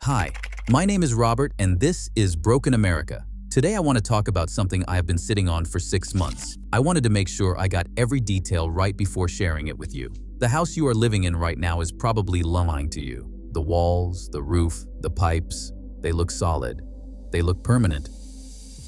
Hi, my name is Robert and this is Broken America. Today I want to talk about something I have been sitting on for 6 months. I wanted to make sure I got every detail right before sharing it with you. The house you are living in right now is probably lying to you. The walls, the roof, the pipes, they look solid. They look permanent.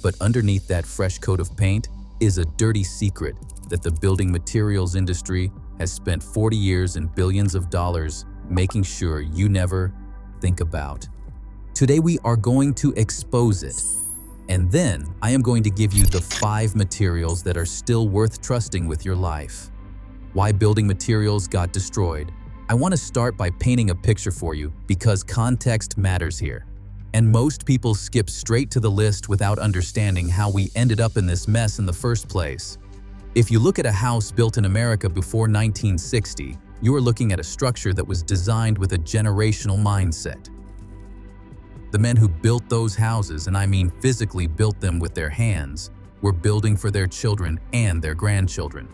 But underneath that fresh coat of paint is a dirty secret that the building materials industry has spent 40 years and billions of dollars making sure you never think about. Today we are going to expose it. And then I am going to give you the 5 materials that are still worth trusting with your life. Why building materials got destroyed. I want to start by painting a picture for you because context matters here. And most people skip straight to the list without understanding how we ended up in this mess in the first place. If you look at a house built in America before 1960, you are looking at a structure that was designed with a generational mindset. The men who built those houses, and I mean physically built them with their hands, were building for their children and their grandchildren.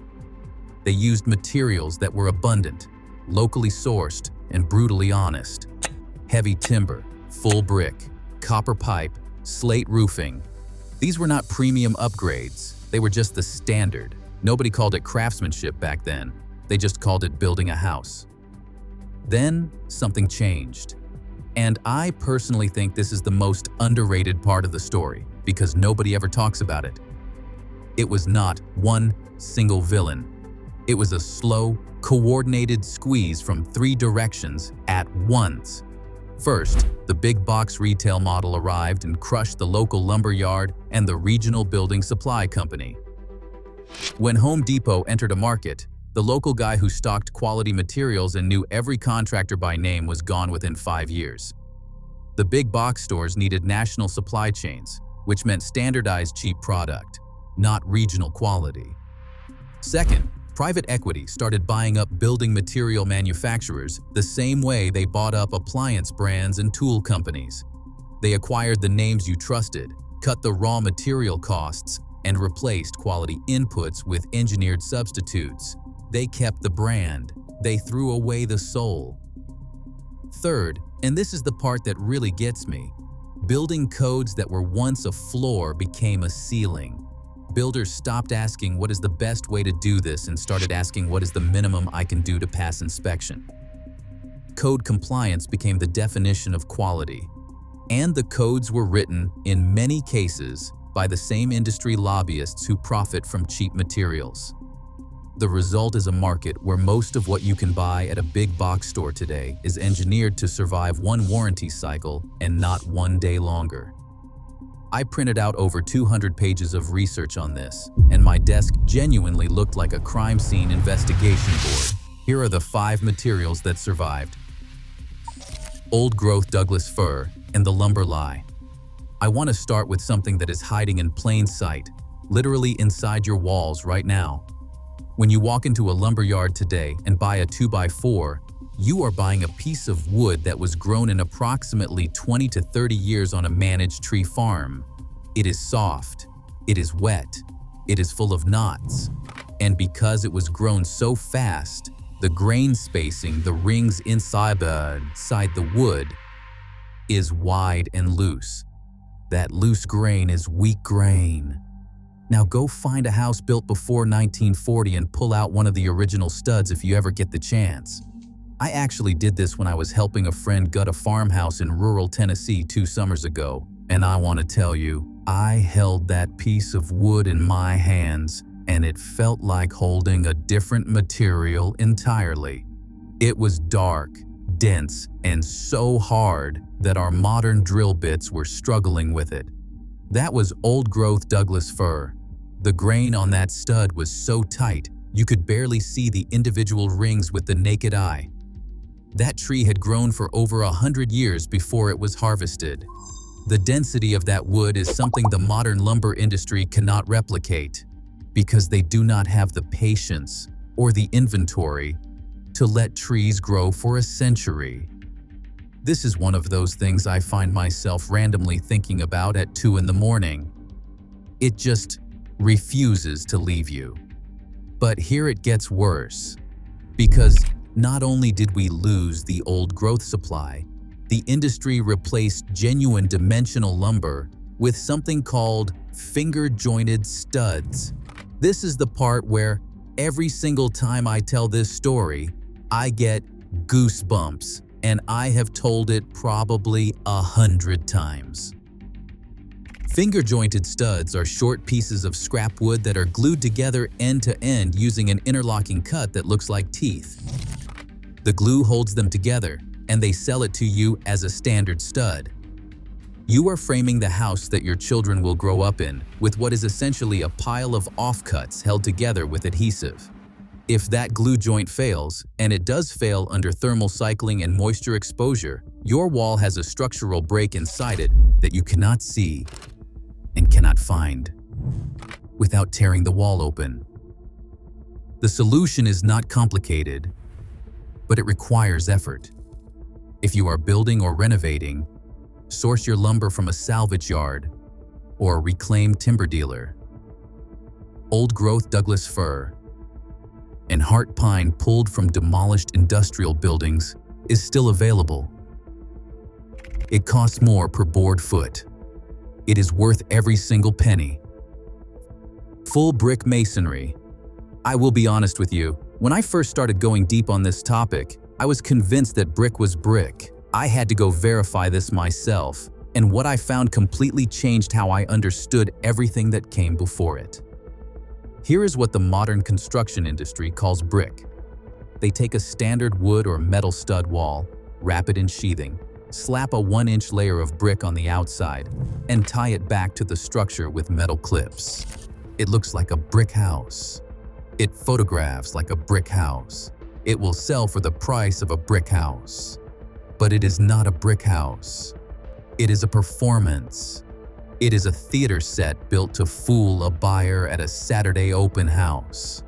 They used materials that were abundant, locally sourced, and brutally honest. Heavy timber, full brick, copper pipe, slate roofing. These were not premium upgrades. They were just the standard. Nobody called it craftsmanship back then. They just called it building a house. Then something changed. And I personally think this is the most underrated part of the story because nobody ever talks about it. It was not one single villain. It was a slow, coordinated squeeze from 3 directions at once. First, the big box retail model arrived and crushed the local lumber yard and the regional building supply company. When Home Depot entered a market, the local guy who stocked quality materials and knew every contractor by name was gone within 5 years. The big box stores needed national supply chains, which meant standardized cheap product, not regional quality. Second, private equity started buying up building material manufacturers the same way they bought up appliance brands and tool companies. They acquired the names you trusted, cut the raw material costs, and replaced quality inputs with engineered substitutes. They kept the brand. They threw away the soul. Third, and this is the part that really gets me, building codes that were once a floor became a ceiling. Builders stopped asking what is the best way to do this and started asking what is the minimum I can do to pass inspection. Code compliance became the definition of quality. And the codes were written, in many cases, by the same industry lobbyists who profit from cheap materials. The result is a market where most of what you can buy at a big box store today is engineered to survive 1 warranty cycle and not 1 day longer. I printed out over 200 pages of research on this, and my desk genuinely looked like a crime scene investigation board. Here are the 5 materials that survived. Old growth Douglas fir and the lumber lie. I want to start with something that is hiding in plain sight, literally inside your walls right now. When you walk into a lumber yard today and buy a 2x4, you are buying a piece of wood that was grown in approximately 20 to 30 years on a managed tree farm. It is soft, it is wet, it is full of knots. And because it was grown so fast, the grain spacing, the rings inside the wood, is wide and loose. That loose grain is weak grain. Now go find a house built before 1940 and pull out one of the original studs if you ever get the chance. I actually did this when I was helping a friend gut a farmhouse in rural Tennessee 2 summers ago, and I want to tell you, I held that piece of wood in my hands, and it felt like holding a different material entirely. It was dark, dense, and so hard that our modern drill bits were struggling with it. That was old-growth Douglas fir. The grain on that stud was so tight, you could barely see the individual rings with the naked eye. That tree had grown for over 100 years before it was harvested. The density of that wood is something the modern lumber industry cannot replicate because they do not have the patience or the inventory to let trees grow for a century. This is one of those things I find myself randomly thinking about at 2 in the morning. It just refuses to leave you. But here it gets worse, because not only did we lose the old growth supply, The industry replaced genuine dimensional lumber with something called finger-jointed studs. This is the part where every single time I tell this story, I get goosebumps, and I have told it probably 100 times. Finger-jointed studs are short pieces of scrap wood that are glued together end to end using an interlocking cut that looks like teeth. The glue holds them together, and they sell it to you as a standard stud. You are framing the house that your children will grow up in with what is essentially a pile of offcuts held together with adhesive. If that glue joint fails, and it does fail under thermal cycling and moisture exposure, your wall has a structural break inside it that you cannot see and cannot find without tearing the wall open. The solution is not complicated, but it requires effort. If you are building or renovating, source your lumber from a salvage yard or a reclaimed timber dealer. Old-growth Douglas fir and heart pine pulled from demolished industrial buildings is still available. It costs more per board foot. It is worth every single penny. Full brick masonry. I will be honest with you, when I first started going deep on this topic, I was convinced that brick was brick. I had to go verify this myself, and what I found completely changed how I understood everything that came before it. Here is what the modern construction industry calls brick. They take a standard wood or metal stud wall, wrap it in sheathing, slap a 1-inch layer of brick on the outside, and tie it back to the structure with metal clips. It looks like a brick house. It photographs like a brick house. It will sell for the price of a brick house. But it is not a brick house. It is a performance. It is a theater set built to fool a buyer at a Saturday open house.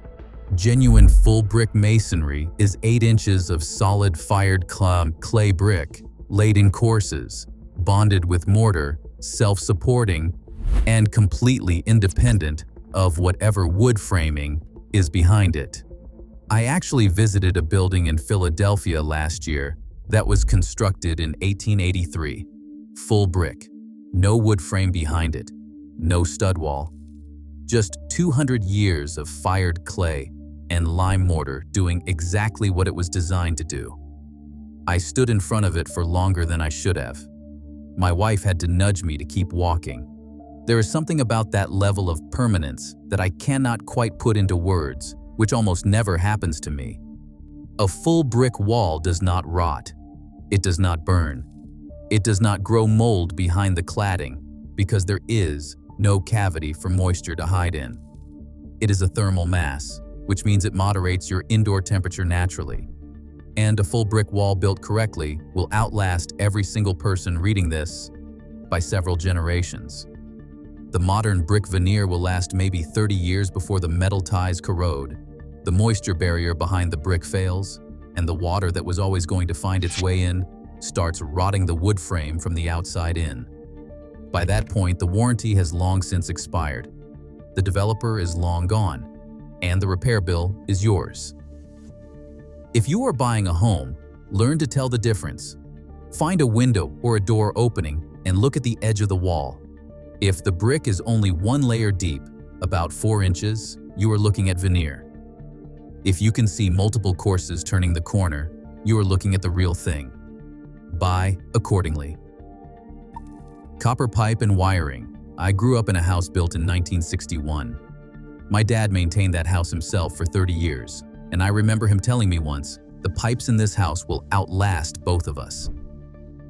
Genuine full brick masonry is 8 inches of solid fired clay brick, laid in courses, bonded with mortar, self-supporting, and completely independent of whatever wood framing is behind it. I actually visited a building in Philadelphia last year that was constructed in 1883. Full brick, no wood frame behind it, no stud wall. Just 200 years of fired clay and lime mortar doing exactly what it was designed to do. I stood in front of it for longer than I should have. My wife had to nudge me to keep walking. There is something about that level of permanence that I cannot quite put into words, which almost never happens to me. A full brick wall does not rot. It does not burn. It does not grow mold behind the cladding because there is no cavity for moisture to hide in. It is a thermal mass, which means it moderates your indoor temperature naturally. And a full brick wall built correctly will outlast every single person reading this by several generations. The modern brick veneer will last maybe 30 years before the metal ties corrode, the moisture barrier behind the brick fails, and the water that was always going to find its way in starts rotting the wood frame from the outside in. By that point, the warranty has long since expired. The developer is long gone, and the repair bill is yours. If you are buying a home, learn to tell the difference. Find a window or a door opening and look at the edge of the wall. If the brick is only 1 layer deep, about 4 inches, you are looking at veneer. If you can see multiple courses turning the corner, you are looking at the real thing. Buy accordingly. Copper pipe and wiring. I grew up in a house built in 1961. My dad maintained that house himself for 30 years, and I remember him telling me once, the pipes in this house will outlast both of us.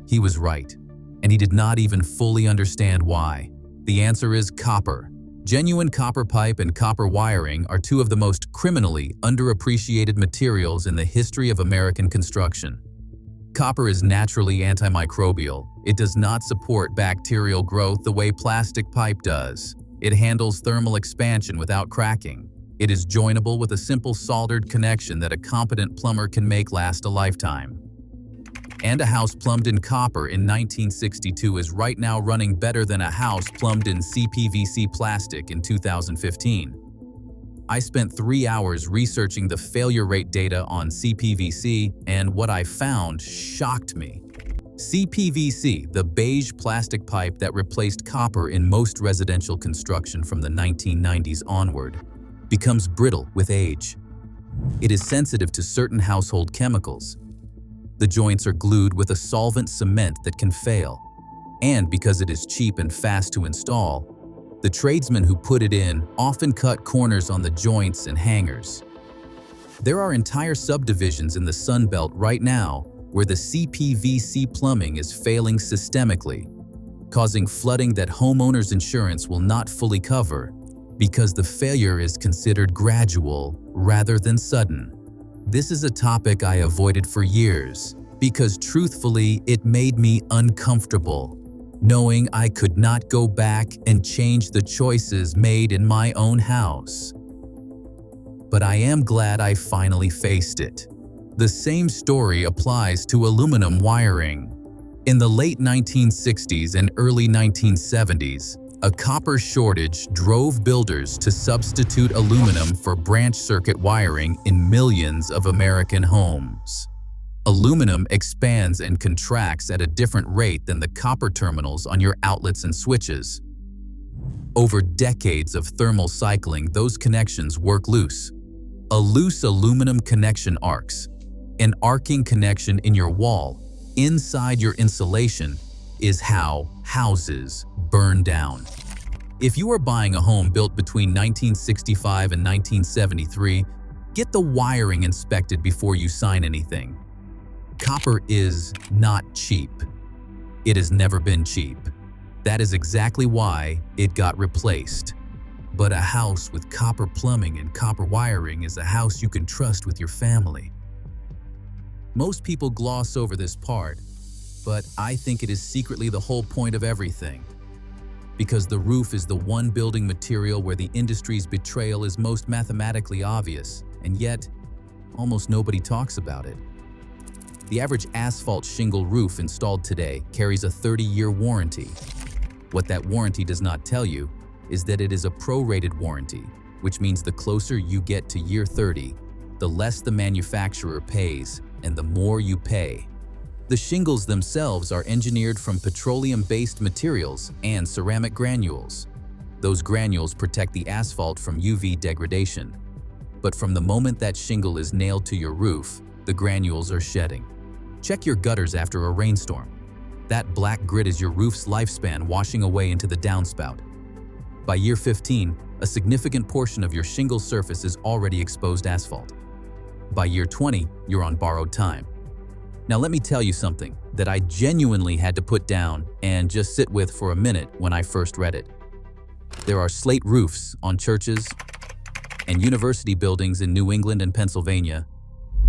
He was right, and he did not even fully understand why. The answer is copper. Genuine copper pipe and copper wiring are 2 of the most criminally underappreciated materials in the history of American construction. Copper is naturally antimicrobial. It does not support bacterial growth the way plastic pipe does. It handles thermal expansion without cracking. It is joinable with a simple soldered connection that a competent plumber can make last a lifetime. And a house plumbed in copper in 1962 is right now running better than a house plumbed in CPVC plastic in 2015. I spent 3 hours researching the failure rate data on CPVC, and what I found shocked me. CPVC, the beige plastic pipe that replaced copper in most residential construction from the 1990s onward, becomes brittle with age. It is sensitive to certain household chemicals. The joints are glued with a solvent cement that can fail. And because it is cheap and fast to install, the tradesmen who put it in often cut corners on the joints and hangers. There are entire subdivisions in the Sun Belt right now where the CPVC plumbing is failing systemically, causing flooding that homeowners' insurance will not fully cover because the failure is considered gradual rather than sudden. This is a topic I avoided for years because truthfully it made me uncomfortable, knowing I could not go back and change the choices made in my own house. But I am glad I finally faced it. The same story applies to aluminum wiring. In the late 1960s and early 1970s, a copper shortage drove builders to substitute aluminum for branch circuit wiring in millions of American homes. Aluminum expands and contracts at a different rate than the copper terminals on your outlets and switches. Over decades of thermal cycling, those connections work loose. A loose aluminum connection arcs. An arcing connection in your wall, inside your insulation, is how houses burn down. If you are buying a home built between 1965 and 1973, get the wiring inspected before you sign anything. Copper is not cheap. It has never been cheap. That is exactly why it got replaced. But a house with copper plumbing and copper wiring is a house you can trust with your family. Most people gloss over this part, but I think it is secretly the whole point of everything. Because the roof is the one building material where the industry's betrayal is most mathematically obvious, and yet, almost nobody talks about it. The average asphalt shingle roof installed today carries a 30-year warranty. What that warranty does not tell you is that it is a prorated warranty, which means the closer you get to year 30, the less the manufacturer pays and the more you pay. The shingles themselves are engineered from petroleum-based materials and ceramic granules. Those granules protect the asphalt from UV degradation. But from the moment that shingle is nailed to your roof, the granules are shedding. Check your gutters after a rainstorm. That black grit is your roof's lifespan washing away into the downspout. By year 15, a significant portion of your shingle surface is already exposed asphalt. By year 20, you're on borrowed time. Now let me tell you something that I genuinely had to put down and just sit with for a minute when I first read it. There are slate roofs on churches and university buildings in New England and Pennsylvania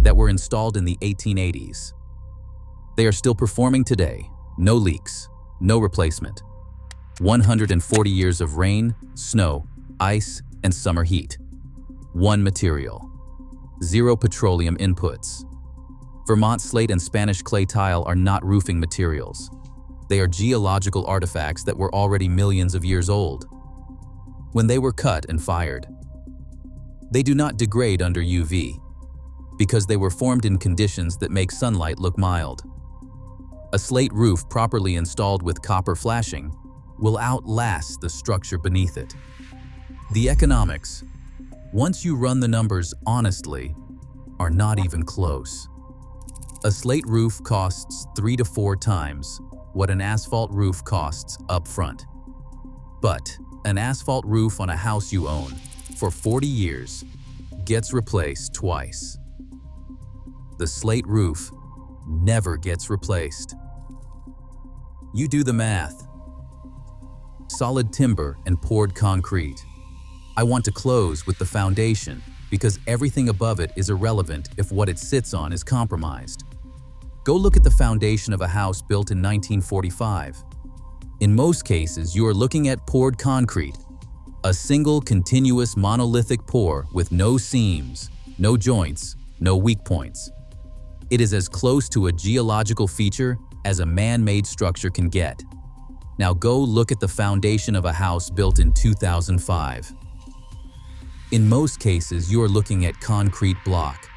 that were installed in the 1880s. They are still performing today, no leaks, no replacement. 140 years of rain, snow, ice, and summer heat. One material. Zero petroleum inputs. Vermont slate and Spanish clay tile are not roofing materials. They are geological artifacts that were already millions of years old when they were cut and fired. They do not degrade under UV because they were formed in conditions that make sunlight look mild. A slate roof properly installed with copper flashing will outlast the structure beneath it. The economics, once you run the numbers honestly, are not even close. A slate roof costs 3 to 4 times what an asphalt roof costs up front. But an asphalt roof on a house you own for 40 years gets replaced twice. The slate roof never gets replaced. You do the math. Solid timber and poured concrete. I want to close with the foundation because everything above it is irrelevant if what it sits on is compromised. Go look at the foundation of a house built in 1945. In most cases, you are looking at poured concrete, a single continuous monolithic pour with no seams, no joints, no weak points. It is as close to a geological feature as a man-made structure can get. Now go look at the foundation of a house built in 2005. In most cases, you are looking at concrete block,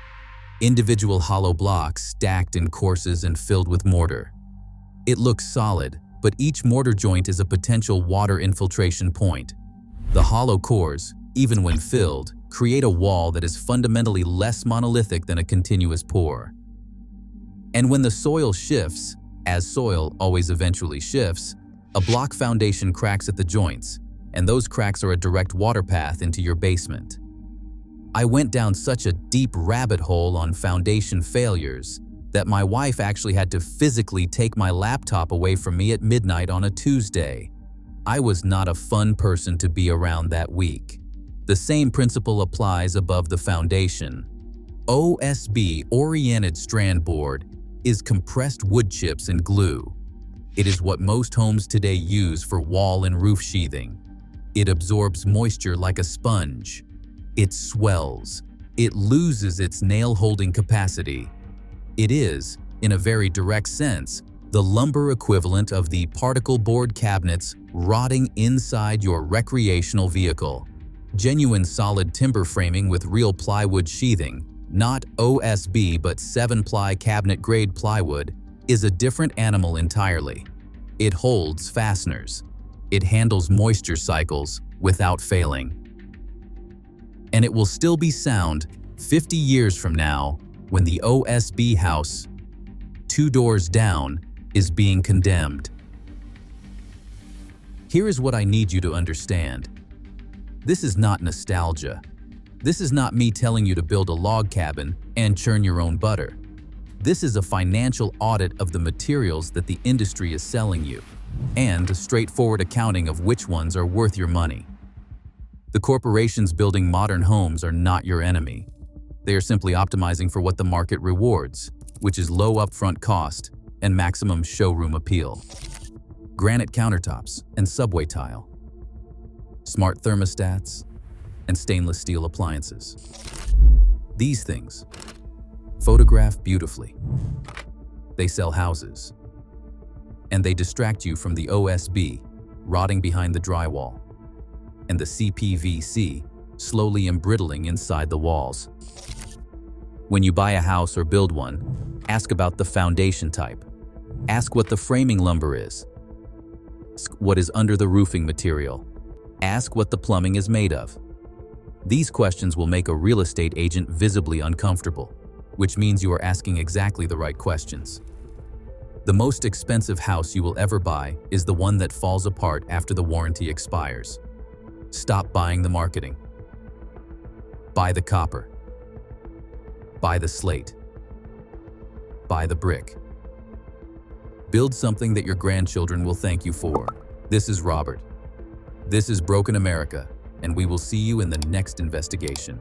individual hollow blocks stacked in courses and filled with mortar. It looks solid, but each mortar joint is a potential water infiltration point. The hollow cores, even when filled, create a wall that is fundamentally less monolithic than a continuous pour. And when the soil shifts, as soil always eventually shifts, a block foundation cracks at the joints, and those cracks are a direct water path into your basement. I went down such a deep rabbit hole on foundation failures that my wife actually had to physically take my laptop away from me at midnight on a Tuesday. I was not a fun person to be around that week. The same principle applies above the foundation. OSB, oriented strand board, is compressed wood chips and glue. It is what most homes today use for wall and roof sheathing. It absorbs moisture like a sponge. It swells. It loses its nail-holding capacity. It is, in a very direct sense, the lumber equivalent of the particle board cabinets rotting inside your recreational vehicle. Genuine solid timber framing with real plywood sheathing, not OSB but 7-ply cabinet-grade plywood, is a different animal entirely. It holds fasteners. It handles moisture cycles without failing. And it will still be sound 50 years from now when the OSB house, 2 doors down, is being condemned. Here is what I need you to understand. This is not nostalgia. This is not me telling you to build a log cabin and churn your own butter. This is a financial audit of the materials that the industry is selling you, and a straightforward accounting of which ones are worth your money. The corporations building modern homes are not your enemy. They are simply optimizing for what the market rewards, which is low upfront cost and maximum showroom appeal. Granite countertops and subway tile, smart thermostats, and stainless steel appliances. These things photograph beautifully. They sell houses. And they distract you from the OSB rotting behind the drywall and the CPVC slowly embrittling inside the walls. When you buy a house or build one, ask about the foundation type. Ask what the framing lumber is. Ask what is under the roofing material. Ask what the plumbing is made of. These questions will make a real estate agent visibly uncomfortable, which means you are asking exactly the right questions. The most expensive house you will ever buy is the one that falls apart after the warranty expires. Stop buying the marketing. Buy the copper. Buy the slate. Buy the brick. Build something that your grandchildren will thank you for. This is Robert. This is Broken America, and we will see you in the next investigation.